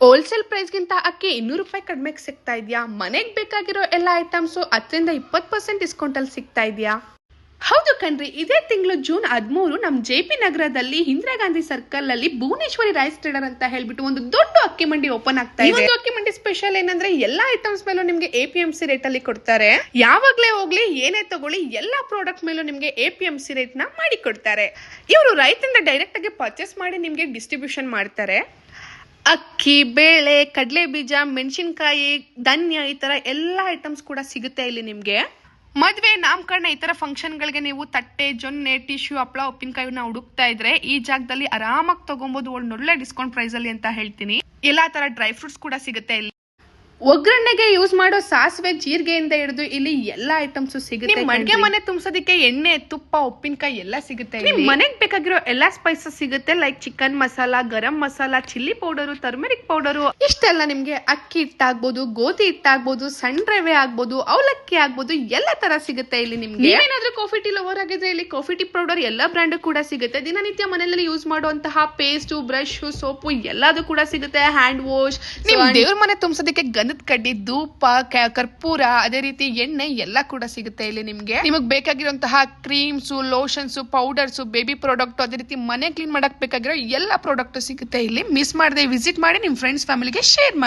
Wholesale price ಗಿಂತ ಅಕ್ಕಿ 200 ರೂಪಾಯಿ ಕಡಿಮೆಗೆ ಸಿಗ್ತಾ ಇದೆಯಾ? ಮನೆಗೆ ಬೇಕಾಗಿರೋ ಎಲ್ಲ ಐಟಮ್ಸ್ 10% ಡಿಸ್ಕೌಂಟ್ ಅಲ್ಲಿ ಸಿಗ್ತಾ ಇದೆಯಾ? ಹೌದು ಕಣ್ರಿ, ಇದೇ ತಿಂಗಳು ಜೂನ್ 13 ನಮ್ JP ನಗರದಲ್ಲಿ ಇಂದಿರಾ ಗಾಂಧಿ ಸರ್ಕಲ್ ಅಲ್ಲಿ ಭುವನೇಶ್ವರಿ ರೈಸ್ ಟ್ರೇಡರ್ ಅಂತ ಹೇಳ್ಬಿಟ್ಟು ಒಂದು ದೊಡ್ಡ ಅಕ್ಕಿ ಮಂಡಿ ಓಪನ್ ಆಗ್ತಾ ಇದೆ. ಈ ಅಕ್ಕಿ ಮಂಡಿ ಸ್ಪೆಷಲ್ ಏನಂದ್ರೆ ಎಲ್ಲಾ ಐಟಮ್ಸ್ ಮೇಲೂ ನಿಮ್ಗೆ APMC ರೇಟ್ ಅಲ್ಲಿ ಕೊಡ್ತಾರೆ. ಯಾವಾಗ್ಲೇ ಹೋಗ್ಲಿ ಏನೇ ತಗೊಳ್ಳಿ ಎಲ್ಲಾ ಪ್ರಾಡಕ್ಟ್ ಮೇಲೂ ನಿಮ್ಗೆ APMC ರೇಟ್ ನ ಮಾಡಿ ಕೊಡ್ತಾರೆ. ಇವರು ರೈತರಿಂದ ಡೈರೆಕ್ಟ್ ಆಗಿ ಪರ್ಚೇಸ್ ಮಾಡಿ ನಿಮ್ಗೆ ಡಿಸ್ಟ್ರಿಬ್ಯೂಷನ್ ಮಾಡ್ತಾರೆ. ಅಕ್ಕಿ, ಬೇಳೆ, ಕಡಲೆ ಬೀಜ, ಮೆಣಸಿನಕಾಯಿ, ಧನ್ಯ ಈ ತರ ಎಲ್ಲಾ ಐಟಮ್ಸ್ ಕೂಡ ಸಿಗುತ್ತೆ ಇಲ್ಲಿ ನಿಮ್ಗೆ. ಮದ್ವೆ, ನಾಮಕರಣ ಈ ತರ ಫಂಕ್ಷನ್ ಗಳಿಗೆ ನೀವು ತಟ್ಟೆ, ಜೊನ್ನೆ, ಟಿಶ್ಯೂ, ಹಪ್ಪಳ, ಉಪ್ಪಿನಕಾಯಿನ ಹುಡುಕ್ತಾ ಇದ್ರೆ ಈ ಜಾಗದಲ್ಲಿ ಆರಾಮಾಗಿ ತಗೊಬಹುದು ಒಳ್ಳೆ ಡಿಸ್ಕೌಂಟ್ ಪ್ರೈಸ್ ಅಲ್ಲಿ ಅಂತ ಹೇಳ್ತೀನಿ. ಎಲ್ಲಾ ತರ ಡ್ರೈ ಫ್ರೂಟ್ಸ್ ಕೂಡ ಸಿಗುತ್ತೆ ಇಲ್ಲಿ. ಒಗ್ಗರಣೆಗೆ ಯೂಸ್ ಮಾಡೋ ಸಾಸಿವೆ, ಜೀರಿಗೆಯಿಂದ ಹಿಡಿದು ಇಲ್ಲಿ ಎಲ್ಲಾ ಐಟಮ್ಸ್ ಸಿಗುತ್ತೆ. ಅಡ್ಗೆ ಮನೆ ತುಂಬಿಸೋದಕ್ಕೆ ಎಣ್ಣೆ, ತುಪ್ಪ, ಉಪ್ಪಿನಕಾಯಿ ಎಲ್ಲ ಸಿಗುತ್ತೆ. ಮನೆಗೆ ಬೇಕಾಗಿರೋ ಎಲ್ಲಾ ಸ್ಪೈಸಸ್ ಸಿಗುತ್ತೆ. Like chicken masala, garam masala, chilli powder, turmeric powder, ಇಷ್ಟೆಲ್ಲ ನಿಮ್ಗೆ ಅಕ್ಕಿ ಹಿಟ್ಟಾಗ್ಬೋದು, ಗೋಧಿ ಹಿಟ್ಟಾಗ್ಬೋದು, ಸಣ್ಣ ರವೆ ಆಗ್ಬೋದು, ಅವಲಕ್ಕಿ ಆಗ್ಬೋದು, ಎಲ್ಲ ತರ ಸಿಗುತ್ತೆ ಇಲ್ಲಿ ನಿಮ್ಗೆ. ಏನಾದ್ರೂ ಕಾಫಿ ಟೀ ಲವರ್ ಆಗಿದ್ರೆ ಇಲ್ಲಿ ಕಾಫಿ ಟೀ ಪೌಡರ್ ಎಲ್ಲಾ ಬ್ರ್ಯಾಂಡ್ ಕೂಡ ಸಿಗುತ್ತೆ. ದಿನನಿತ್ಯ ಮನೆಯಲ್ಲಿ ಯೂಸ್ ಮಾಡುವಂತಹ ಪೇಸ್ಟ್, ಬ್ರಷ್, ಸೋಪು ಎಲ್ಲದೂ ಕೂಡ ಸಿಗುತ್ತೆ. ಹ್ಯಾಂಡ್ ವಾಶ್, ದೇವ್ರ ಮನೆ ತುಂಬಿಸೋದಕ್ಕೆ ಗಂಧದ ಕಡ್ಡಿ, ಧೂಪ, ಕರ್ಪೂರ, ಅದೇ ರೀತಿ ಎಣ್ಣೆ ಎಲ್ಲ ಕೂಡ ಸಿಗುತ್ತೆ ಇಲ್ಲಿ ನಿಮ್ಗೆ. ನಿಮಗ್ ಬೇಕಾಗಿರುವಂತಹ creams, lotions, powders, baby product, ಅದೇ ರೀತಿ ಮನೆ ಕ್ಲೀನ್ ಮಾಡಕ್ ಬೇಕಾಗಿರೋ ಎಲ್ಲಾ ಪ್ರಾಡಕ್ಟ್ ಸಿಗುತ್ತೆ ಇಲ್ಲಿ. ಮಿಸ್ ಮಾಡದೆ ವಿಸಿಟ್ ಮಾಡಿ ನಿಮ್ ಫ್ರೆಂಡ್ಸ್ ಫ್ಯಾಮಿಲಿಗೆ ಶೇರ್ ಮಾಡಿ.